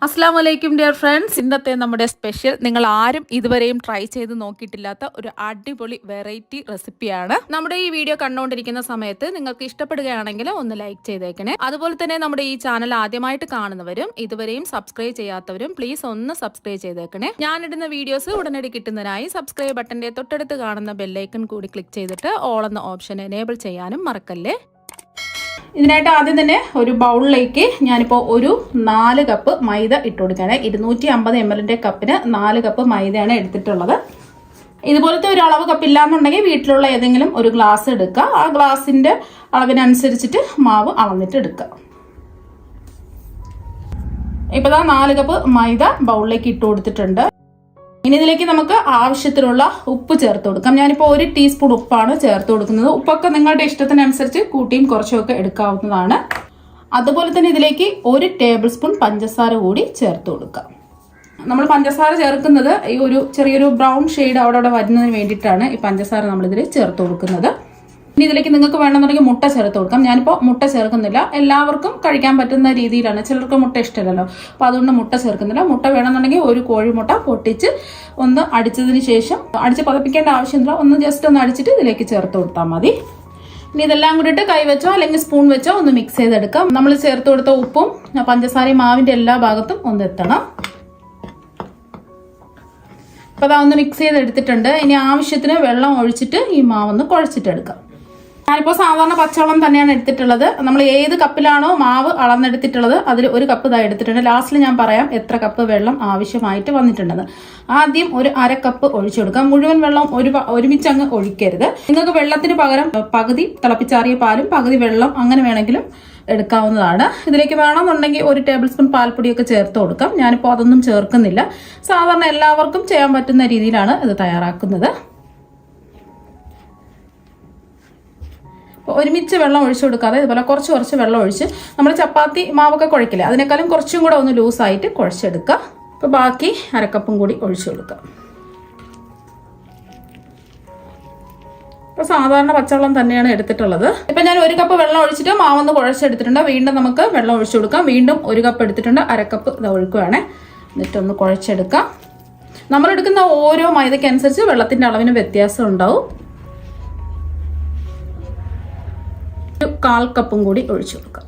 അസ്സാം വലൈക്കും dear friends. ഇന്നത്തെ നമ്മുടെ സ്പെഷ്യൽ നിങ്ങൾ ആരും ഇതുവരെയും ട്രൈ ചെയ്ത് നോക്കിയിട്ടില്ലാത്ത ഒരു അടിപൊളി വെറൈറ്റി റെസിപ്പിയാണ്. നമ്മുടെ ഈ വീഡിയോ കണ്ടുകൊണ്ടിരിക്കുന്ന സമയത്ത് നിങ്ങൾക്ക് ഇഷ്ടപ്പെടുകയാണെങ്കിൽ ഒന്ന് ലൈക്ക് ചെയ്തേക്കണേ. അതുപോലെ തന്നെ നമ്മുടെ ഈ ചാനൽ ആദ്യമായിട്ട് കാണുന്നവരും ഇതുവരെയും സബ്സ്ക്രൈബ് ചെയ്യാത്തവരും പ്ലീസ് ഒന്ന് സബ്സ്ക്രൈബ് ചെയ്തേക്കണേ. ഞാനിടുന്ന വീഡിയോസ് ഉടനടി കിട്ടുന്നതിനായി സബ്സ്ക്രൈബ് ബട്ടന്റെ തൊട്ടടുത്ത് കാണുന്ന ബെല്ലൈക്കൺ കൂടി ക്ലിക്ക് ചെയ്തിട്ട് ഓൾ എന്ന ഓപ്ഷൻ എനേബിൾ ചെയ്യാനും മറക്കല്ലേ. ഇതിനായിട്ട് ആദ്യം തന്നെ ഒരു ബൗളിലേക്ക് ഞാനിപ്പോൾ ഒരു 4 കപ്പ് മൈദ ഇട്ട് കൊടുക്കുകയാണ്. 250 ml കപ്പിന് 4 കപ്പ് മൈദയാണ് എടുത്തിട്ടുള്ളത്. ഇതുപോലത്തെ ഒരു അളവ് കപ്പ് ഇല്ലാന്നുണ്ടെങ്കിൽ വീട്ടിലുള്ള ഏതെങ്കിലും ഒരു ഗ്ലാസ് എടുക്കുക. ആ ഗ്ലാസിന്റെ അളവിനനുസരിച്ചിട്ട് മാവ് അളന്നിട്ട് എടുക്കുക. ഇപ്പോൾ 4 കപ്പ് മൈദ ബൗളിലേക്ക് ഇട്ട് കൊടുത്തിട്ടുണ്ട്. ഇനി ഇതിലേക്ക് നമുക്ക് ആവശ്യത്തിനുള്ള ഉപ്പ് ചേർത്ത് കൊടുക്കാം. ഞാനിപ്പോൾ 1 ടീസ്പൂൺ ഉപ്പാണ് ചേർത്ത് കൊടുക്കുന്നത്. ഉപ്പൊക്കെ നിങ്ങളുടെ ഇഷ്ടത്തിനനുസരിച്ച് കൂട്ടിയും കുറച്ചുമൊക്കെ എടുക്കാവുന്നതാണ്. അതുപോലെ തന്നെ ഇതിലേക്ക് 1 ടേബിൾ സ്പൂൺ പഞ്ചസാര കൂടി ചേർത്ത് കൊടുക്കാം. നമ്മൾ പഞ്ചസാര ചേർക്കുന്നത് ഈ ഒരു ചെറിയൊരു ബ്രൗൺ ഷെയ്ഡ് അവിടെ വരുന്നതിന് വേണ്ടിയിട്ടാണ് ഈ പഞ്ചസാര നമ്മളിതിൽ ചേർത്ത് കൊടുക്കുന്നത്. ഇനി ഇതിലേക്ക് നിങ്ങൾക്ക് വേണമെന്നുണ്ടെങ്കിൽ മുട്ട ചേർത്ത് കൊടുക്കാം. ഞാനിപ്പോൾ മുട്ട ചേർക്കുന്നില്ല. എല്ലാവർക്കും കഴിക്കാൻ പറ്റുന്ന രീതിയിലാണ്. ചിലർക്ക് മുട്ട ഇഷ്ടമല്ലല്ലോ, അപ്പോൾ അതുകൊണ്ട് മുട്ട ചേർക്കുന്നില്ല. മുട്ട വേണമെന്നുണ്ടെങ്കിൽ ഒരു കോഴിമുട്ട പൊട്ടിച്ച് ഒന്ന് അടിച്ചതിന് ശേഷം, അടിച്ച് പതപ്പിക്കേണ്ട ആവശ്യമില്ല, ഒന്ന് ജസ്റ്റ് ഒന്ന് അടിച്ചിട്ട് ഇതിലേക്ക് ചേർത്ത് കൊടുത്താൽ മതി. ഇനി ഇതെല്ലാം കൂടിയിട്ട് കൈ വെച്ചോ അല്ലെങ്കിൽ സ്പൂൺ വെച്ചോ ഒന്ന് മിക്സ് ചെയ്തെടുക്കാം. നമ്മൾ ചേർത്ത് കൊടുത്ത ഉപ്പും പഞ്ചസാരയും മാവിന്റെ എല്ലാ ഭാഗത്തും ഒന്ന് എത്തണം. അപ്പോൾ അതൊന്ന് മിക്സ് ചെയ്തെടുത്തിട്ടുണ്ട്. ഇനി ആവശ്യത്തിന് വെള്ളം ഒഴിച്ചിട്ട് ഈ മാവൊന്ന് കുഴച്ചിട്ടെടുക്കാം. ഞാനിപ്പോൾ സാധാരണ പച്ചവെള്ളം തന്നെയാണ് എടുത്തിട്ടുള്ളത്. നമ്മൾ ഏത് കപ്പിലാണോ മാവ് അളന്നെടുത്തിട്ടുള്ളത് അതിൽ 1 കപ്പ് ഇതായി എടുത്തിട്ടുണ്ട്. ലാസ്റ്റിൽ ഞാൻ പറയാം എത്ര കപ്പ് വെള്ളം ആവശ്യമായിട്ട് വന്നിട്ടുണ്ടെന്ന്. ആദ്യം ഒരു 1/2 കപ്പ് ഒഴിച്ചു കൊടുക്കാം. മുഴുവൻ വെള്ളം ഒരുമിച്ച് അങ്ങ് ഒഴിക്കരുത്. നിങ്ങൾക്ക് വെള്ളത്തിന് പകരം പകുതി തിളപ്പിച്ചാറിയ പാലും പകുതി വെള്ളം അങ്ങനെ വേണമെങ്കിലും എടുക്കാവുന്നതാണ്. ഇതിലേക്ക് വേണമെന്നുണ്ടെങ്കിൽ 1 ടേബിൾ സ്പൂൺ പാൽപ്പൊടിയൊക്കെ ചേർത്ത് കൊടുക്കാം. ഞാനിപ്പോൾ അതൊന്നും ചേർക്കുന്നില്ല. സാധാരണ എല്ലാവർക്കും ചെയ്യാൻ പറ്റുന്ന രീതിയിലാണ് ഇത് തയ്യാറാക്കുന്നത്. ഒരുമിച്ച് വെള്ളം ഒഴിച്ചു കൊടുക്കാതെ ഇതുപോലെ കുറച്ച് വെള്ളം ഒഴിച്ച് നമ്മൾ ചപ്പാത്തി മാവൊക്കെ കുഴക്കില്ലേ അതിനേക്കാളും കുറച്ചും കൂടെ ഒന്ന് ലൂസായിട്ട് കുഴച്ചെടുക്കുക. അപ്പോൾ ബാക്കി 1/2 കപ്പും കൂടി ഒഴിച്ചു കൊടുക്കുക. ഇപ്പോൾ സാധാരണ പച്ചവെള്ളം തന്നെയാണ് എടുത്തിട്ടുള്ളത്. ഇപ്പം ഞാൻ 1 കപ്പ് വെള്ളം ഒഴിച്ചിട്ട് മാവൊന്ന് കുഴച്ചെടുത്തിട്ടുണ്ട്. വീണ്ടും നമുക്ക് വെള്ളം ഒഴിച്ചു കൊടുക്കാം. വീണ്ടും 1 കപ്പ് എടുത്തിട്ടുണ്ട്. 1/2 കപ്പ് ഇത് ഒഴിക്കുകയാണ്. എന്നിട്ടൊന്ന് കുഴച്ചെടുക്കാം. നമ്മളെടുക്കുന്ന ഓരോ മൈദയ്ക്കനുസരിച്ച് വെള്ളത്തിൻ്റെ അളവിന് വ്യത്യാസം ഉണ്ടാവും. 1/4 കപ്പും കൂടി ഒഴിച്ചു കൊടുക്കാം.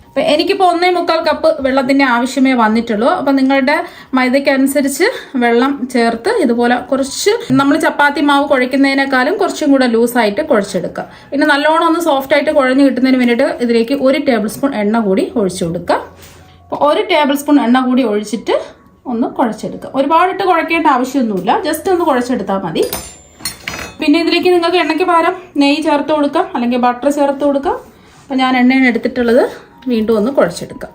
അപ്പം എനിക്കിപ്പോൾ 1.25 കപ്പ് വെള്ളത്തിൻ്റെ ആവശ്യമേ വന്നിട്ടുള്ളൂ. അപ്പം നിങ്ങളുടെ മൈദയ്ക്കനുസരിച്ച് വെള്ളം ചേർത്ത് ഇതുപോലെ കുറച്ച് നമ്മൾ ചപ്പാത്തി മാവ് കുഴയ്ക്കുന്നതിനേക്കാളും കുറച്ചും കൂടെ ലൂസായിട്ട് കുഴച്ചെടുക്കുക. പിന്നെ നല്ലോണം ഒന്ന് സോഫ്റ്റ് ആയിട്ട് കുഴഞ്ഞു കിട്ടുന്നതിന് വേണ്ടിയിട്ട് ഇതിലേക്ക് 1 ടേബിൾ സ്പൂൺ എണ്ണ കൂടി ഒഴിച്ചു കൊടുക്കുക. അപ്പോൾ 1 ടേബിൾ സ്പൂൺ എണ്ണ കൂടി ഒഴിച്ചിട്ട് ഒന്ന് കുഴച്ചെടുക്കുക. ഒരുപാടിട്ട് കുഴക്കേണ്ട ആവശ്യമൊന്നുമില്ല, ജസ്റ്റ് ഒന്ന് കുഴച്ചെടുത്താൽ മതി. പിന്നെ ഇതിലേക്ക് നിങ്ങൾക്ക് എണ്ണയ്ക്ക് പകരം നെയ്യ് ചേർത്ത് കൊടുക്കാം, അല്ലെങ്കിൽ ബട്ടർ ചേർത്ത് കൊടുക്കാം. അപ്പം ഞാൻ എണ്ണയാണ് എടുത്തിട്ടുള്ളത്. വീണ്ടും ഒന്ന് കുഴച്ചെടുക്കാം.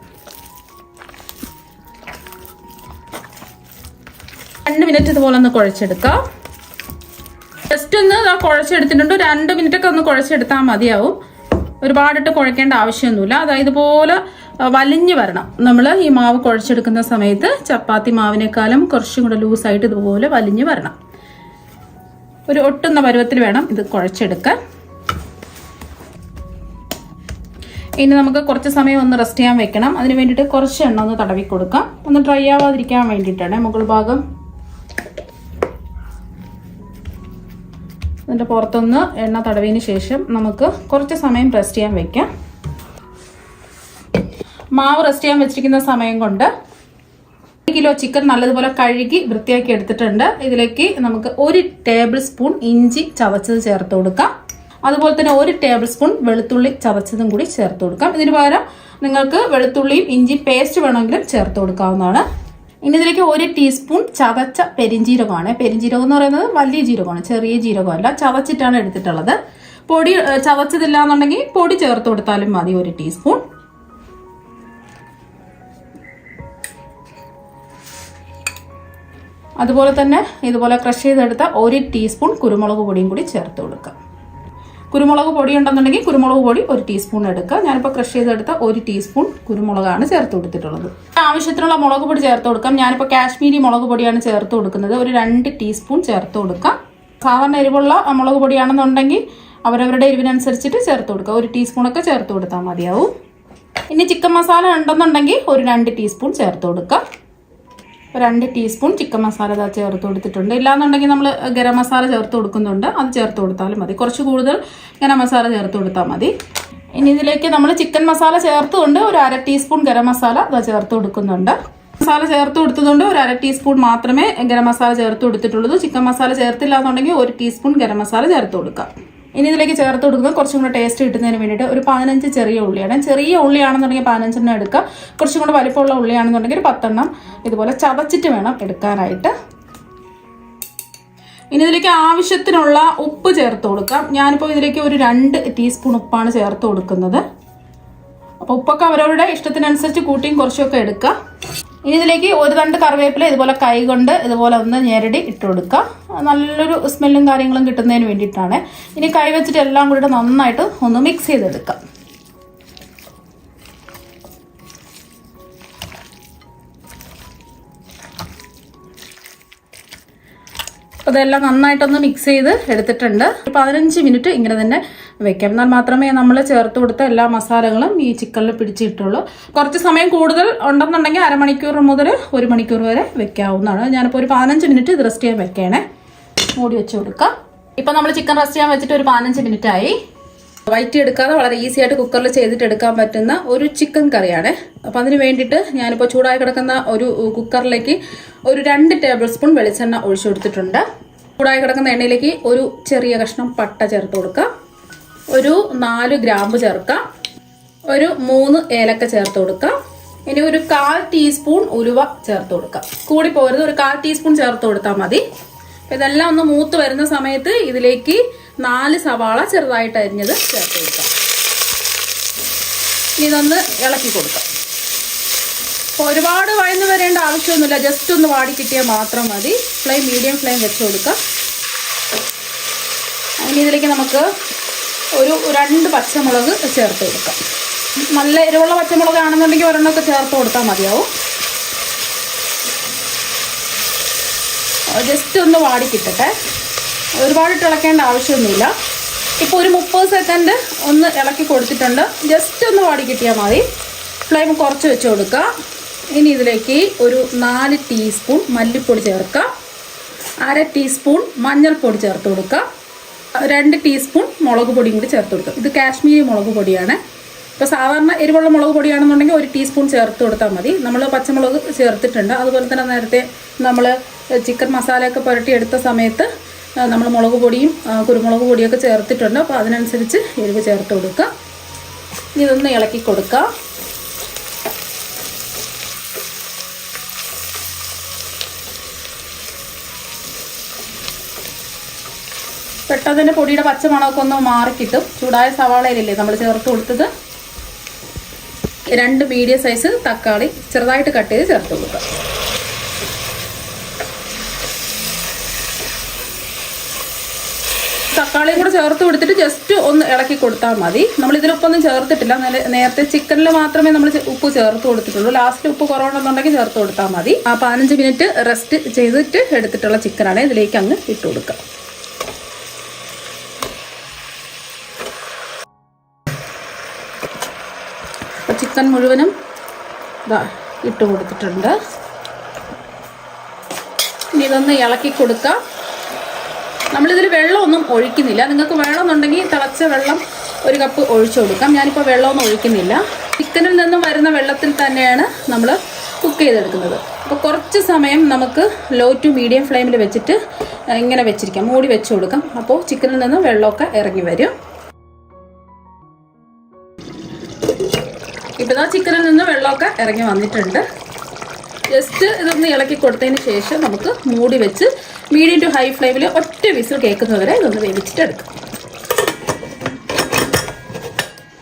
2 മിനിറ്റ് ഇതുപോലെ ഒന്ന് കുഴച്ചെടുക്കാം. ജസ്റ്റ് ഒന്ന് കുഴച്ചെടുത്തിട്ടുണ്ട്. 2 മിനിറ്റൊക്കെ ഒന്ന് കുഴച്ചെടുത്താൽ മതിയാവും. ഒരുപാടിട്ട് കുഴക്കേണ്ട ആവശ്യമൊന്നുമില്ല. അതായത് ഇതുപോലെ വലിഞ്ഞു വരണം. നമ്മൾ ഈ മാവ് കുഴച്ചെടുക്കുന്ന സമയത്ത് ചപ്പാത്തി മാവിനേക്കാളും കുറച്ചും കൂടെ ലൂസായിട്ട് ഇതുപോലെ വലിഞ്ഞു വരണം. ഒരു ഒട്ടുന്ന പരുവത്തിൽ വേണം ഇത് കുഴച്ചെടുക്കാൻ. ഇനി നമുക്ക് കുറച്ച് സമയം ഒന്ന് റെസ്റ്റ് ചെയ്യാൻ വെക്കണം. അതിന് വേണ്ടിയിട്ട് കുറച്ച് എണ്ണ ഒന്ന് തടവി കൊടുക്കാം. ഒന്ന് ഡ്രൈ ആവാതിരിക്കാൻ വേണ്ടിയിട്ടാണ്. മുകൾ ഭാഗം ഇതിൻ്റെ പുറത്തൊന്ന് എണ്ണ തടവിന് ശേഷം നമുക്ക് കുറച്ച് സമയം റെസ്റ്റ് ചെയ്യാൻ വെക്കാം. മാവ് റെസ്റ്റ് ചെയ്യാൻ വെച്ചിരിക്കുന്ന സമയം കൊണ്ട് 1 കിലോ ചിക്കൻ നല്ലതുപോലെ കഴുകി വൃത്തിയാക്കി എടുത്തിട്ടുണ്ട്. ഇതിലേക്ക് നമുക്ക് 1 ടേബിൾ സ്പൂൺ ഇഞ്ചി ചതച്ചത് ചേർത്ത് കൊടുക്കാം. അതുപോലെ തന്നെ 1 ടേബിൾ സ്പൂൺ വെളുത്തുള്ളി ചതച്ചതും കൂടി ചേർത്ത് കൊടുക്കാം. ഇതിന് പകരം നിങ്ങൾക്ക് വെളുത്തുള്ളിയും ഇഞ്ചി പേസ്റ്റ് വേണമെങ്കിലും ചേർത്ത് കൊടുക്കാവുന്നതാണ്. ഇനി ഇതിലേക്ക് 1 ടീസ്പൂൺ ചതച്ച പെരിഞ്ജീരകമാണ്. പെരിഞ്ജീരകം എന്ന് പറയുന്നത് വലിയ ജീരകമാണ്, ചെറിയ ജീരകമല്ല. ചതച്ചിട്ടാണ് എടുത്തിട്ടുള്ളത്. പൊടി ചതച്ചതില്ല എന്നുണ്ടെങ്കിൽ പൊടി ചേർത്ത് കൊടുത്താലും മതി. 1 ടീസ്പൂൺ. അതുപോലെ തന്നെ ഇതുപോലെ ക്രഷ് ചെയ്തെടുത്ത 1 ടീസ്പൂൺ കുരുമുളക് പൊടിയും കൂടി ചേർത്ത് കൊടുക്കാം. കുരുമുളക് പൊടി ഉണ്ടെന്നുണ്ടെങ്കിൽ കുരുമുളക് പൊടി 1 ടീസ്പൂൺ എടുക്കുക. ഞാനിപ്പോൾ ക്രഷ് ചെയ്തെടുത്ത 1 ടീസ്പൂൺ കുരുമുളകാണ് ചേർത്ത് കൊടുത്തിട്ടുള്ളത്. ആവശ്യത്തിനുള്ള മുളക് പൊടി ചേർത്ത് കൊടുക്കാം. ഞാനിപ്പോൾ കാശ്മീരി മുളക് പൊടിയാണ് ചേർത്ത് കൊടുക്കുന്നത്. ഒരു 2 ടീസ്പൂൺ ചേർത്ത് കൊടുക്കാം. സാധാരണ എരിവുള്ള മുളക് പൊടിയാണെന്നുണ്ടെങ്കിൽ അവരവരുടെ എരിവിനനുസരിച്ചിട്ട് ചേർത്ത് കൊടുക്കുക. 1 ടീസ്പൂണൊക്കെ ചേർത്ത് കൊടുത്താൽ മതിയാവും. ഇനി ചിക്കൻ മസാല ഉണ്ടെന്നുണ്ടെങ്കിൽ ഒരു 2 ടീസ്പൂൺ ചേർത്ത് കൊടുക്കുക. 2 ടീസ്പൂൺ ചിക്കൻ മസാല ചേർത്ത് കൊടുത്തിട്ടുണ്ട്. ഇല്ലാന്നുണ്ടെങ്കിൽ നമ്മൾ ഗരം മസാല ചേർത്ത് കൊടുക്കുന്നുണ്ട്, അത് ചേർത്ത് കൊടുത്താലും മതി. കുറച്ച് കൂടുതൽ ഗരം മസാല ചേർത്ത് കൊടുത്താൽ മതി. ഇനി ഇതിലേക്ക് നമ്മൾ ചിക്കൻ മസാല ചേർത്തുകൊണ്ട് ഒരു 1/2 ടീസ്പൂൺ ഗരം മസാല ചേർത്ത് കൊടുക്കുന്നുണ്ട്. മസാല ചേർത്ത് കൊടുത്തതുകൊണ്ട് ഒരു 1/2 ടീസ്പൂൺ മാത്രമേ ഗരം മസാല ചേർത്ത് കൊടുത്തിട്ടുള്ളൂ. ചിക്കൻ മസാല ചേർത്തില്ല എന്നുണ്ടെങ്കിൽ 1 ടീസ്പൂൺ ഗരം മസാല ചേർത്ത് കൊടുക്കാം. ഇനി ഇതിലേക്ക് ചേർത്ത് കൊടുക്കുന്നത് കുറച്ചും കൂടെ ടേസ്റ്റ് കിട്ടുന്നതിന് വേണ്ടിയിട്ട് ഒരു 15 ചെറിയ ഉള്ളിയാണ്. ചെറിയ ഉള്ളിയാണെന്നുണ്ടെങ്കിൽ 15 എണ്ണം എടുക്കുക. കുറച്ചും കൂടെ വലിപ്പമുള്ള ഉള്ളിയാണെന്നുണ്ടെങ്കിൽ ഒരു 10 എണ്ണം ഇതുപോലെ ചതച്ചിട്ട് വേണം എടുക്കാനായിട്ട്. ഇനി ഇതിലേക്ക് ആവശ്യത്തിനുള്ള ഉപ്പ് ചേർത്ത് കൊടുക്കാം. ഞാനിപ്പോൾ ഇതിലേക്ക് ഒരു 2 ടീസ്പൂൺ ഉപ്പാണ് ചേർത്ത് കൊടുക്കുന്നത്. അപ്പോൾ ഉപ്പൊക്കെ അവരവരുടെ ഇഷ്ടത്തിനനുസരിച്ച് കൂട്ടിയും കുറച്ചൊക്കെ എടുക്കുക. ഇനി ഇതിലേക്ക് ഒരു 2 കറിവേപ്പില ഇതുപോലെ കൈ കൊണ്ട് ഇതുപോലെ ഒന്ന് ഞെരടി ഇട്ട് കൊടുക്കുക. നല്ലൊരു സ്മെല്ലും കാര്യങ്ങളും കിട്ടുന്നതിന് വേണ്ടിയിട്ടാണ്. ഇനി കൈ വെച്ചിട്ട് എല്ലാം കൂടി നന്നായിട്ട് ഒന്ന് മിക്സ് ചെയ്തെടുക്കാം. അതെല്ലാം നന്നായിട്ടൊന്ന് മിക്സ് ചെയ്ത് എടുത്തിട്ടുണ്ട്. 15 മിനിറ്റ് ഇങ്ങനെ തന്നെ വെക്കാം. എന്നാൽ മാത്രമേ നമ്മൾ ചേർത്ത് കൊടുത്ത എല്ലാ മസാലകളും ഈ ചിക്കനിൽ പിടിച്ചിട്ടുള്ളൂ. കുറച്ച് സമയം കൂടുതൽ ഉണ്ടെന്നുണ്ടെങ്കിൽ അരമണിക്കൂർ മുതൽ 1 മണിക്കൂർ വരെ വെക്കാവുന്നതാണ്. ഞാനിപ്പോൾ ഒരു 15 മിനിറ്റ് ഇത് റെസ്റ്റ് ചെയ്യാൻ വെക്കണേ. മൂടി വെച്ച് കൊടുക്കാം. ഇപ്പം നമ്മൾ ചിക്കൻ റെസ്റ്റ് ചെയ്യാൻ വെച്ചിട്ട് ഒരു 15 മിനിറ്റ് ആയി. വയറ്റി എടുക്കാതെ വളരെ ഈസി ആയിട്ട് കുക്കറിൽ ചെയ്തിട്ട് എടുക്കാൻ പറ്റുന്ന ഒരു ചിക്കൻ കറിയാണ്. അപ്പം അതിന് വേണ്ടിയിട്ട് ഞാനിപ്പോൾ ചൂടായി കിടക്കുന്ന ഒരു കുക്കറിലേക്ക് ഒരു 2 ടേബിൾ സ്പൂൺ വെളിച്ചെണ്ണ ഒഴിച്ചു കൊടുത്തിട്ടുണ്ട്. ചൂടായി കിടക്കുന്ന എണ്ണയിലേക്ക് ഒരു ചെറിയ കഷ്ണം പട്ട ചേർത്ത് കൊടുക്കാം. ഒരു 4 ഗ്രാമ്പ് ചേർക്കാം. ഒരു 3 ഏലക്ക ചേർത്ത് കൊടുക്കാം. ഇനി ഒരു 1/4 ടീസ്പൂൺ ഉലുവ ചേർത്ത് കൊടുക്കാം. കൂടി പോരുത്, ഒരു 1/4 ടീസ്പൂൺ ചേർത്ത് കൊടുത്താൽ മതി. ഇതെല്ലാം ഒന്ന് മൂത്ത് വരുന്ന സമയത്ത് ഇതിലേക്ക് 4 സവാള ചെറുതായിട്ട് അരിഞ്ഞത് ചേർത്ത് കൊടുക്കാം. ഇനി ഇതൊന്ന് ഇളക്കി കൊടുക്കാം. അപ്പോൾ ഒരുപാട് വഴന്ന് വരേണ്ട ആവശ്യമൊന്നുമില്ല, ജസ്റ്റ് ഒന്ന് വാടി കിട്ടിയാൽ മാത്രം മതി. മീഡിയം ഫ്ലെയിം വെച്ച് കൊടുക്കാം. ഇനി ഇതിലേക്ക് നമുക്ക് ഒരു 2 പച്ചമുളക് ചേർത്ത് കൊടുക്കാം. നല്ല എരിവുള്ള പച്ചമുളക് ആണെന്നുണ്ടെങ്കിൽ ഒരെണ്ണമൊക്കെ ചേർത്ത് കൊടുത്താൽ മതിയാവും. ജസ്റ്റ് ഒന്ന് വാടി കിട്ടട്ടെ, ഒരുപാട് ഇളക്കേണ്ട ആവശ്യമൊന്നുമില്ല. ഇപ്പോൾ ഒരു 30 സെക്കൻഡ് ഒന്ന് ഇളക്കി കൊടുത്തിട്ടുണ്ട്. ജസ്റ്റ് ഒന്ന് വാടി കിട്ടിയാൽ മതി. ഫ്ലെയിം കുറച്ച് വെച്ച് കൊടുക്കുക. ഇനി ഇതിലേക്ക് ഒരു 4 ടീസ്പൂൺ മല്ലിപ്പൊടി ചേർക്കുക. 1/2 ടീസ്പൂൺ മഞ്ഞൾപ്പൊടി ചേർത്ത് കൊടുക്കുക. 2 ടീസ്പൂൺ മുളക് പൊടിയും കൂടി ചേർത്ത് കൊടുക്കുക. ഇത് കാശ്മീരി മുളക് പൊടിയാണ്. ഇപ്പോൾ സാധാരണ എരിവുള്ള മുളക് പൊടിയാണെന്നുണ്ടെങ്കിൽ 1 ടീസ്പൂൺ ചേർത്ത് കൊടുത്താൽ മതി. നമ്മൾ പച്ചമുളക് ചേർത്തിട്ടുണ്ട്. അതുപോലെ തന്നെ നേരത്തെ നമ്മൾ ചിക്കൻ മസാലയൊക്കെ പുരട്ടി എടുത്ത സമയത്ത് നമ്മൾ മുളക് പൊടിയും കുരുമുളക് പൊടിയൊക്കെ ചേർത്തിട്ടുണ്ട്. അപ്പോൾ അതിനനുസരിച്ച് എരിവ് ചേർത്ത് കൊടുക്കുക. ഇതൊന്ന് ഇളക്കി കൊടുക്കുക. പെട്ടെന്ന് തന്നെ പൊടിയുടെ പച്ചമണമൊക്കെ ഒന്ന് മാറിക്കിട്ടും. ചൂടായ സവാളയിലല്ലേ നമ്മൾ ചേർത്ത് കൊടുത്തത്. 2 മീഡിയം സൈസ് തക്കാളി ചെറുതായിട്ട് കട്ട് ചെയ്ത് ചേർത്ത് കൊടുക്കുക. തക്കാളിയും കൂടെ ചേർത്ത് കൊടുത്തിട്ട് ജസ്റ്റ് ഒന്ന് ഇളക്കി കൊടുത്താൽ മതി. നമ്മൾ ഇതിലൊപ്പൊന്നും ചേർത്തിട്ടില്ല. നേരത്തെ ചിക്കനിൽ മാത്രമേ നമ്മൾ ഉപ്പ് ചേർത്ത് കൊടുത്തിട്ടുള്ളൂ. ലാസ്റ്റ് ഉപ്പ് കുറവുണ്ടെന്നുണ്ടെങ്കിൽ ചേർത്ത് കൊടുത്താൽ മതി. ആ 15 മിനിറ്റ് റെസ്റ്റ് ചെയ്തിട്ട് എടുത്തിട്ടുള്ള ചിക്കനാണ് ഇതിലേക്ക് അങ്ങ് ഇട്ട് കൊടുക്കുക. ചിക്കൻ മുഴുവനും ഇട്ട് കൊടുത്തിട്ടുണ്ട്. ഇനി ഇതൊന്ന് ഇളക്കി കൊടുക്കാം. നമ്മളിതിൽ വെള്ളമൊന്നും ഒഴിക്കുന്നില്ല. നിങ്ങൾക്ക് വേണമെന്നുണ്ടെങ്കിൽ തിളച്ച വെള്ളം 1 കപ്പ് ഒഴിച്ചു കൊടുക്കാം. ഞാനിപ്പോൾ വെള്ളമൊന്നും ഒഴിക്കുന്നില്ല. ചിക്കനിൽ നിന്നും വരുന്ന വെള്ളത്തിൽ തന്നെയാണ് നമ്മൾ കുക്ക് ചെയ്തെടുക്കുന്നത്. അപ്പോൾ കുറച്ച് സമയം നമുക്ക് ലോ ടു മീഡിയം ഫ്ലെയിമിൽ വെച്ചിട്ട് ഇങ്ങനെ വെച്ചിരിക്കാം. മൂടി വെച്ച് കൊടുക്കാം. അപ്പോൾ ചിക്കനിൽ നിന്നും വെള്ളമൊക്കെ ഇറങ്ങി വരും. ഇപ്പോൾ ചിക്കനിൽ നിന്ന് വെള്ളമൊക്കെ ഇറങ്ങി വന്നിട്ടുണ്ട്. ജസ്റ്റ് ഇതൊന്ന് ഇളക്കി കൊടുത്തതിന് ശേഷം നമുക്ക് മൂടി വെച്ച് മീഡിയം ടു ഹൈ ഫ്ലെയിമിൽ ഒറ്റ വിസിൽ കേൾക്കുന്നവരെ ഇതൊന്ന് വേവിച്ചിട്ട് എടുക്കാം.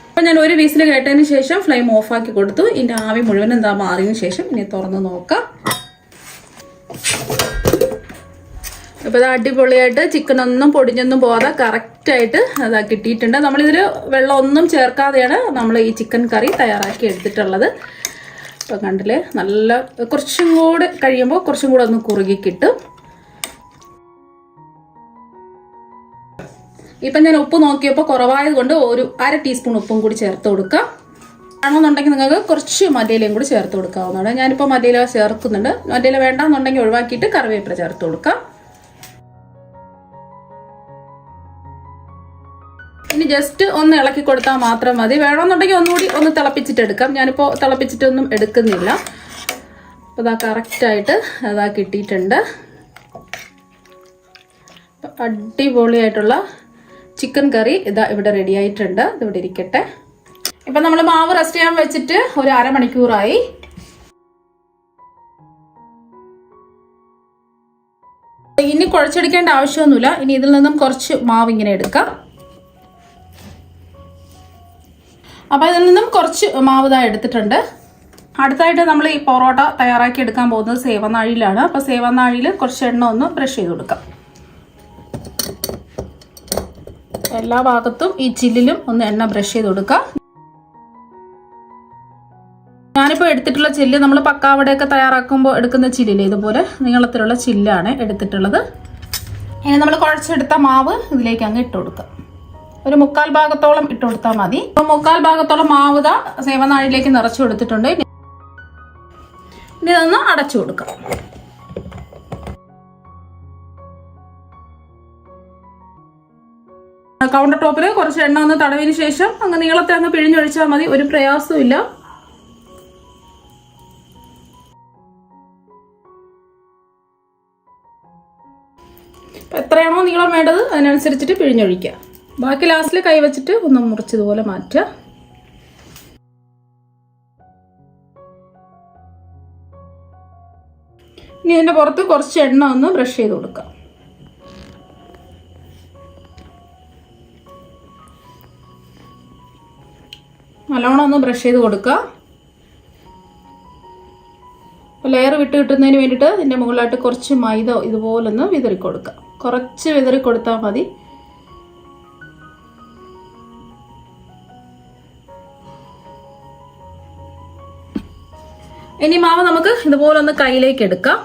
അപ്പം ഞാൻ 1 വിസിൽ കേട്ടതിന് ശേഷം ഫ്ലെയിം ഓഫാക്കി കൊടുത്തു. ഇതിൻ്റെ ആവി മുഴുവനും മാറിയതിന് ശേഷം ഇനി തുറന്ന് നോക്കാം. അപ്പോൾ ഇത് അടിപൊളിയായിട്ട് ചിക്കനൊന്നും പൊടിഞ്ഞൊന്നും പോകാതെ കറക്റ്റായിട്ട് അതാ കിട്ടിയിട്ടുണ്ട്. നമ്മളിതിൽ വെള്ളമൊന്നും ചേർക്കാതെയാണ് നമ്മൾ ഈ ചിക്കൻ കറി തയ്യാറാക്കി എടുത്തിട്ടുള്ളത്. ഇപ്പോൾ കണ്ടില്ലേ, നല്ല കുറച്ചും കൂടെ കഴിയുമ്പോൾ കുറച്ചും കൂടെ ഒന്ന് കുറുകി കിട്ടും. ഇപ്പം ഞാൻ ഉപ്പ് നോക്കിയപ്പോൾ കുറവായത് കൊണ്ട് ഒരു 1/2 ടീസ്പൂൺ ഉപ്പും കൂടി ചേർത്ത് കൊടുക്കാം. ആണെന്നുണ്ടെങ്കിൽ നിങ്ങൾക്ക് കുറച്ച് മല്ലിയിലയും കൂടി ചേർത്ത് കൊടുക്കാവുന്നതാണ്. ഞാനിപ്പോൾ മല്ലിയില ചേർക്കുന്നുണ്ട്. മല്ലിയില വേണ്ടാന്നുണ്ടെങ്കിൽ ഒഴിവാക്കിയിട്ട് കറിവേപ്പില ചേർത്ത് കൊടുക്കാം. ഇനി ജസ്റ്റ് ഒന്ന് ഇളക്കി കൊടുത്താൽ മാത്രം മതി. വേണമെന്നുണ്ടെങ്കിൽ ഒന്നുകൂടി ഒന്ന് തിളപ്പിച്ചിട്ട് എടുക്കാം. ഞാനിപ്പോൾ തിളപ്പിച്ചിട്ടൊന്നും എടുക്കുന്നില്ല. അപ്പോൾ ഇതാ കറക്റ്റായിട്ട് അതാ കിട്ടിയിട്ടുണ്ട്. അടിപൊളിയായിട്ടുള്ള ചിക്കൻ കറി ഇതാ ഇവിടെ റെഡി ആയിട്ടുണ്ട്. ഇതിവിടെ ഇരിക്കട്ടെ. ഇപ്പം നമ്മൾ മാവ് റെസ്റ്റ് ചെയ്യാൻ വെച്ചിട്ട് ഒരു അരമണിക്കൂറായി. ഇനി കുഴച്ചെടുക്കേണ്ട ആവശ്യമൊന്നുമില്ല. ഇനി ഇതിൽ നിന്നും കുറച്ച് മാവ് ഇങ്ങനെ എടുക്കാം. അപ്പോൾ ഇതിൽ നിന്നും കുറച്ച് മാവ് ഇതാ എടുത്തിട്ടുണ്ട്. അടുത്തായിട്ട് നമ്മൾ ഈ പൊറോട്ട തയ്യാറാക്കി എടുക്കാൻ പോകുന്നത് സേവനാഴിയിലാണ്. അപ്പോൾ സേവനാഴിയിൽ കുറച്ച് എണ്ണ ഒന്ന് ബ്രഷ് ചെയ്ത് കൊടുക്കാം. എല്ലാ ഭാഗത്തും ഈ ചില്ലിലും ഒന്ന് എണ്ണ ബ്രഷ് ചെയ്ത് കൊടുക്കാം. ഞാനിപ്പോൾ എടുത്തിട്ടുള്ള ചില്ല് നമ്മൾ പക്കാവടയൊക്കെ തയ്യാറാക്കുമ്പോൾ എടുക്കുന്ന ചില്ലില്ലേ, ഇതുപോലെ നീളത്തിലുള്ള ചില്ലാണ് എടുത്തിട്ടുള്ളത്. ഇനി നമ്മൾ കുഴച്ചെടുത്ത മാവ് ഇതിലേക്ക് അങ്ങ് ഇട്ട് കൊടുക്കാം. ഒരു 3/4 ഭാഗത്തോളം ഇട്ട് കൊടുത്താൽ മതി. അപ്പോൾ 3/4 ഭാഗത്തോളം മാവ് ഇതാ സേവനാഴിയിലേക്ക് നിറച്ചു കൊടുത്തിട്ടുണ്ട്. ഇനി ഇതൊന്ന് അടച്ചു കൊടുക്കാം. കൗണ്ടർ ടോപ്പിൽ കുറച്ച് എണ്ണ ഒന്ന് തടവിന് ശേഷം അങ്ങ് നീളത്തെ അങ്ങ് പിഴിഞ്ഞൊഴിച്ചാൽ മതി. ഒരു പ്രയാസവും ഇല്ല. എത്രയാണോ നീളം വേണ്ടത് അതിനനുസരിച്ചിട്ട് പിഴിഞ്ഞൊഴിക്കുക. ബാക്കി ലാസ്റ്റിൽ കൈവച്ചിട്ട് ഒന്ന് മുറിച്ചതുപോലെ മാറ്റുക. ഇനി ഇതിൻ്റെ പുറത്ത് കുറച്ച് എണ്ണ ഒന്ന് ബ്രഷ് ചെയ്ത് കൊടുക്കാം. നല്ലോണം ഒന്ന് ബ്രഷ് ചെയ്ത് കൊടുക്കുക. ലെയർ വിട്ട് കിട്ടുന്നതിന് വേണ്ടിയിട്ട് ഇതിൻ്റെ മുകളിലായിട്ട് കുറച്ച് മൈദ ഇതുപോലൊന്ന് വിതറി കൊടുക്കുക. കുറച്ച് വിതറി കൊടുത്താൽ മതി. ഇനി മാവ് നമുക്ക് ഇതുപോലെ ഒന്ന് കയ്യിലേക്ക് എടുക്കാം.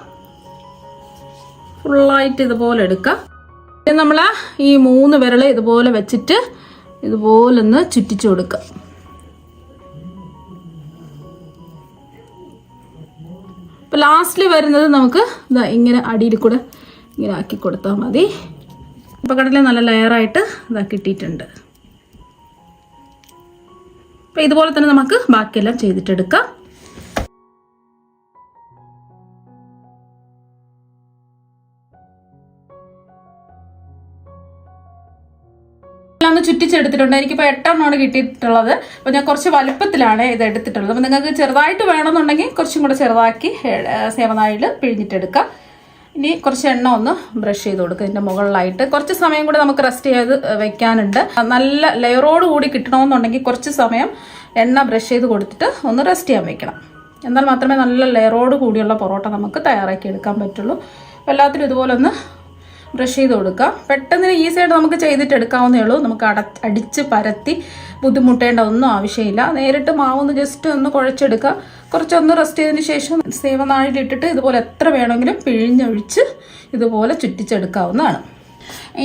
ഫുള്ളായിട്ട് ഇതുപോലെ എടുക്കാം. ഇനി നമ്മൾ ഈ 3 വിരൽ ഇതുപോലെ വെച്ചിട്ട് ഇതുപോലൊന്ന് ചുറ്റിച്ചു കൊടുക്കാം. അപ്പോൾ ലാസ്റ്റിൽ വരുന്നത് നമുക്ക് ഇതാ ഇങ്ങനെ അടിയിൽ കൂടെ ഇങ്ങനെ ആക്കി കൊടുത്താൽ മതി. അപ്പോൾ കടല നല്ല ലെയറായിട്ട് ഇതാ കിട്ടിയിട്ടുണ്ട്. അപ്പോൾ ഇതുപോലെ തന്നെ നമുക്ക് ബാക്കിയെല്ലാം ചെയ്തിട്ടെടുക്കാം. ഒന്ന് ചുറ്റിച്ചെടുത്തിട്ടുണ്ട്. എനിക്കിപ്പോൾ 8 എണ്ണമാണ് കിട്ടിയിട്ടുള്ളത്. അപ്പോൾ ഞാൻ കുറച്ച് വലുപ്പത്തിലാണ് ഇത് എടുത്തിട്ടുള്ളത്. അപ്പോൾ നിങ്ങൾക്ക് ചെറുതായിട്ട് വേണമെന്നുണ്ടെങ്കിൽ കുറച്ചും കൂടെ ചെറുതാക്കി സേവനാഴിയിൽ പിഴിഞ്ഞിട്ടെടുക്കാം. ഇനി കുറച്ച് എണ്ണ ഒന്ന് ബ്രഷ് ചെയ്ത് കൊടുക്കുക. ഇതിൻ്റെ മുകളിലായിട്ട് കുറച്ച് സമയം കൂടെ നമുക്ക് റെസ്റ്റ് ചെയ്ത് വെക്കാനുണ്ട്. നല്ല ലെയറോട് കൂടി കിട്ടണമെന്നുണ്ടെങ്കിൽ കുറച്ച് സമയം എണ്ണ ബ്രഷ് ചെയ്ത് കൊടുത്തിട്ട് ഒന്ന് റെസ്റ്റ് ചെയ്യാൻ വെക്കണം. എന്നാൽ മാത്രമേ നല്ല ലെയറോട് കൂടിയുള്ള പൊറോട്ട നമുക്ക് തയ്യാറാക്കി എടുക്കാൻ പറ്റുള്ളൂ. എല്ലാത്തിലും ഇതുപോലെ ഒന്ന് ബ്രഷ് ചെയ്ത് കൊടുക്കാം. പെട്ടെന്ന് ഈസിയായിട്ട് നമുക്ക് ചെയ്തിട്ട് എടുക്കാവുന്നേ ഉള്ളൂ. നമുക്ക് അടിച്ച് പരത്തി ബുദ്ധിമുട്ടേണ്ട ഒന്നും ആവശ്യമില്ല. നേരിട്ട് മാവൊന്ന് ജസ്റ്റ് ഒന്ന് കുഴച്ചെടുക്കുക. കുറച്ചൊന്ന് റെസ്റ്റ് ചെയ്തതിന് ശേഷം സേവനാഴിയിലിട്ടിട്ട് ഇതുപോലെ എത്ര വേണമെങ്കിലും പിഴിഞ്ഞൊഴിച്ച് ഇതുപോലെ ചുറ്റിച്ചെടുക്കാവുന്നതാണ്.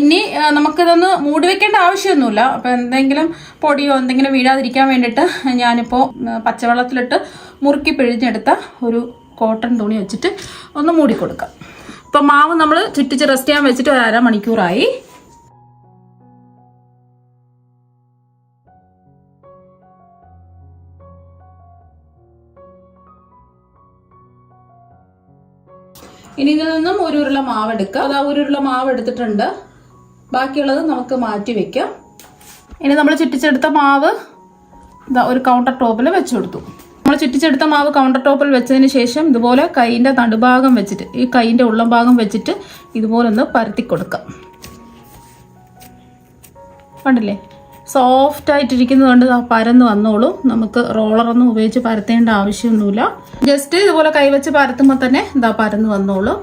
ഇനി നമുക്കിതൊന്ന് മൂടി വെക്കേണ്ട ആവശ്യമൊന്നുമില്ല. അപ്പോൾ എന്തെങ്കിലും പൊടിയോ എന്തെങ്കിലും വീഴാതിരിക്കാൻ വേണ്ടിയിട്ട് ഞാനിപ്പോൾ പച്ചവെള്ളത്തിലിട്ട് മുറുക്കി പിഴിഞ്ഞെടുത്ത ഒരു കോട്ടൺ തുണി വെച്ചിട്ട് ഒന്ന് മൂടി കൊടുക്കാം. ഇപ്പം മാവ് നമ്മൾ ചുറ്റിച്ച് റെസ്റ്റ് ചെയ്യാൻ വെച്ചിട്ട് ഒരു അരമണിക്കൂറായി. ഇനി ഇതിൽ നിന്നും ഒരു ഉരുള മാവ് എടുക്കുക. അത് ഒരു ഉരുള മാവ് എടുത്തിട്ടുണ്ട്. ബാക്കിയുള്ളത് നമുക്ക് മാറ്റി വെക്കാം. ഇനി നമ്മൾ ചുറ്റിച്ചെടുത്ത മാവ് ഒരു കൗണ്ടർ ടോപ്പിൽ വെച്ച് കൊടുത്തു. നമ്മൾ ചുറ്റിച്ചെടുത്ത മാവ് കൗണ്ടർ ടോപ്പിൽ വെച്ചതിന് ശേഷം ഇതുപോലെ കൈയിൻ്റെ നടുഭാഗം വെച്ചിട്ട് ഈ കൈയിൻ്റെ ഉള്ളം ഭാഗം വെച്ചിട്ട് ഇതുപോലെ ഒന്ന് പരത്തി കൊടുക്കാം. കണ്ടില്ലേ, സോഫ്റ്റ് ആയിട്ടിരിക്കുന്നതുകൊണ്ട് പരന്ന് വന്നോളൂ. നമുക്ക് റോളറൊന്നും ഉപയോഗിച്ച് പരത്തേണ്ട ആവശ്യമൊന്നുമില്ല. ജസ്റ്റ് ഇതുപോലെ കൈവച്ച് പരത്തുമ്പോൾ തന്നെ പരന്ന് വന്നോളൂ.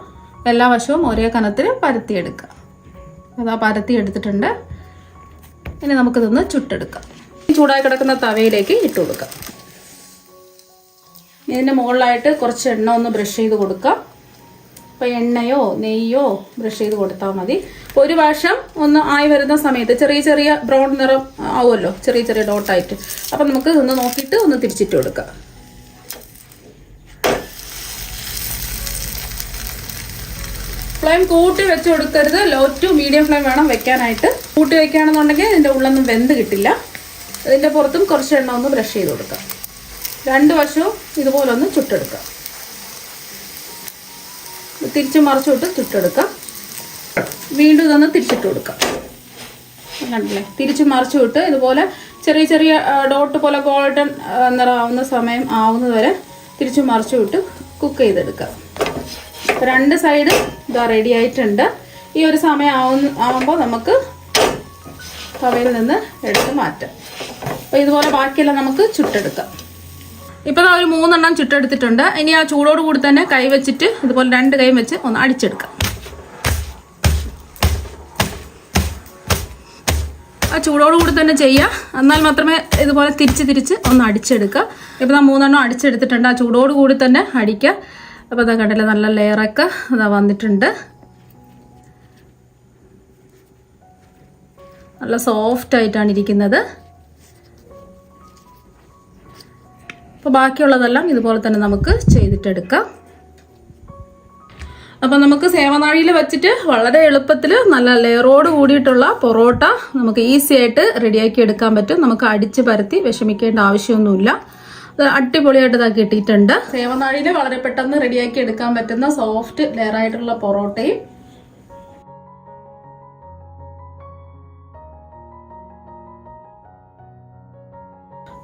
എല്ലാ വശവും ഒരേ കനത്തിൽ പരത്തിയെടുക്കുക. പരത്തി എടുത്തിട്ടുണ്ട്. ഇനി നമുക്കിതൊന്ന് ചുട്ടെടുക്കാം. ചൂടായി കിടക്കുന്ന തവയിലേക്ക് ഇട്ട് കൊടുക്കാം. ഇതിൻ്റെ മുകളിലായിട്ട് കുറച്ച് എണ്ണ ഒന്ന് ബ്രഷ് ചെയ്ത് കൊടുക്കാം. അപ്പോൾ എണ്ണയോ നെയ്യോ ബ്രഷ് ചെയ്ത് കൊടുത്താൽ മതി. ഒരു വശം ഒന്ന് ആയി വരുന്ന സമയത്ത് ചെറിയ ചെറിയ ബ്രൗൺ നിറം ആവുമല്ലോ, ചെറിയ ചെറിയ ഡോട്ടായിട്ട്. അപ്പം നമുക്ക് ഒന്ന് നോക്കിയിട്ട് ഒന്ന് തിരിച്ചിട്ട് കൊടുക്കാം. ഫ്ലെയിം കൂട്ടി വെച്ച് കൊടുക്കരുത്, ലോ ടു മീഡിയം ഫ്ലെയിം വേണം വെക്കാനായിട്ട്. കൂട്ടി വെക്കുകയാണെന്നുണ്ടെങ്കിൽ ഇതിൻ്റെ ഉള്ളൊന്നും വെന്ത് കിട്ടില്ല. ഇതിൻ്റെ പുറത്തും കുറച്ച് എണ്ണ ഒന്ന് ബ്രഷ് ചെയ്ത് കൊടുക്കാം. രണ്ട് വശവും ഇതുപോലെ ഒന്ന് ചുട്ടെടുക്കാം. തിരിച്ച് മറിച്ചിട്ട് ചുട്ടെടുക്കാം. വീണ്ടും ഇതൊന്ന് തിരിച്ചിട്ട് കൊടുക്കാം. കണ്ടില്ലേ, തിരിച്ച് മറിച്ചു വിട്ട് ഇതുപോലെ ചെറിയ ചെറിയ ഡോട്ട് പോലെ ഗോൾഡൻ നിറമാവുന്ന സമയം ആവുന്നത് വരെ തിരിച്ച് മറിച്ചു വിട്ട് കുക്ക് ചെയ്തെടുക്കാം. രണ്ട് സൈഡ് ഇതാ റെഡി ആയിട്ടുണ്ട്. ഈ ഒരു സമയം ആവുമ്പോൾ നമുക്ക് തവയിൽ നിന്ന് എടുത്ത് മാറ്റാം. അപ്പോൾ ഇതുപോലെ ബാക്കിയെല്ലാം നമുക്ക് ചുട്ടെടുക്കാം. ഇപ്പോൾ ഒരു 3 എണ്ണം ചുട്ടെടുത്തിട്ടുണ്ട്. ഇനി ആ ചൂടോട് കൂടി തന്നെ കൈ വെച്ചിട്ട് ഇതുപോലെ 2 കൈ വെച്ച് ഒന്ന് അടിച്ചെടുക്കാം. ആ ചൂടോട് കൂടി തന്നെ ചെയ്യുക, എന്നാൽ മാത്രമേ ഇതുപോലെ തിരിച്ച് ഒന്ന് അടിച്ചെടുക്കുക. ഇപ്പോൾ 3 എണ്ണം അടിച്ചെടുത്തിട്ടുണ്ട്. ആ ചൂടോട് കൂടി തന്നെ അടിക്കുക. അപ്പോൾ അതാ കണ്ടില്ല, നല്ല ലെയറൊക്കെ അതാ വന്നിട്ടുണ്ട്. നല്ല സോഫ്റ്റ് ആയിട്ടാണ് ഇരിക്കുന്നത്. അപ്പോൾ ബാക്കിയുള്ളതെല്ലാം ഇതുപോലെ തന്നെ നമുക്ക് ചെയ്തിട്ടെടുക്കാം. അപ്പം നമുക്ക് സേവനാഴിയിൽ വെച്ചിട്ട് വളരെ എളുപ്പത്തിൽ നല്ല ലെയറോട് കൂടിയിട്ടുള്ള പൊറോട്ട നമുക്ക് ഈസി ആയിട്ട് റെഡിയാക്കി എടുക്കാൻ പറ്റും. നമുക്ക് അടിച്ച് പരത്തി വിഷമിക്കേണ്ട ആവശ്യമൊന്നുമില്ല. അത് അടിപൊളിയായിട്ട് ഇതാക്കി കിട്ടിയിട്ടുണ്ട്. സേവനാഴിയിൽ വളരെ പെട്ടെന്ന് റെഡിയാക്കി എടുക്കാൻ പറ്റുന്ന സോഫ്റ്റ് ലെയർ ആയിട്ടുള്ള പൊറോട്ടയും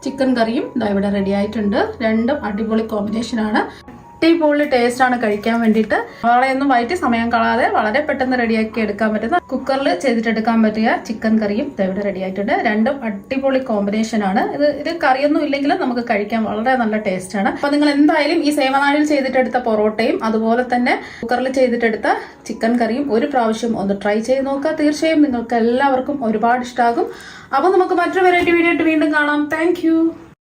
ചിക്കൻ കറിയും ഇതാ ഇവിടെ റെഡി ആയിട്ടുണ്ട്. രണ്ടും അടിപൊളി കോമ്പിനേഷനാണ്. അടിപൊളി ടേസ്റ്റ് ആണ് കഴിക്കാൻ വേണ്ടിയിട്ട്. വളരെയൊന്നും വയറ്റി സമയം കളയാതെ വളരെ പെട്ടെന്ന് റെഡിയാക്കി എടുക്കാൻ പറ്റുന്ന കുക്കറിൽ ചെയ്തിട്ടെടുക്കാൻ പറ്റിയ ചിക്കൻ കറിയും ഇവിടെ റെഡി ആയിട്ടുണ്ട്. രണ്ടും അടിപൊളി കോമ്പിനേഷൻ ആണ്. ഇത് കറിയൊന്നും ഇല്ലെങ്കിലും നമുക്ക് കഴിക്കാൻ വളരെ നല്ല ടേസ്റ്റ് ആണ്. അപ്പൊ നിങ്ങൾ എന്തായാലും ഈ സേവനാഴിയിൽ ചെയ്തിട്ടെടുത്ത പൊറോട്ടയും അതുപോലെ തന്നെ കുക്കറിൽ ചെയ്തിട്ടെടുത്ത ചിക്കൻ കറിയും ഒരു പ്രാവശ്യം ഒന്ന് ട്രൈ ചെയ്ത് നോക്കുക. തീർച്ചയായും നിങ്ങൾക്ക് എല്ലാവർക്കും ഒരുപാട് ഇഷ്ടമാകും. അപ്പൊ നമുക്ക് മറ്റൊരു വെറൈറ്റി വീഡിയോ ആയിട്ട് വീണ്ടും കാണാം. താങ്ക്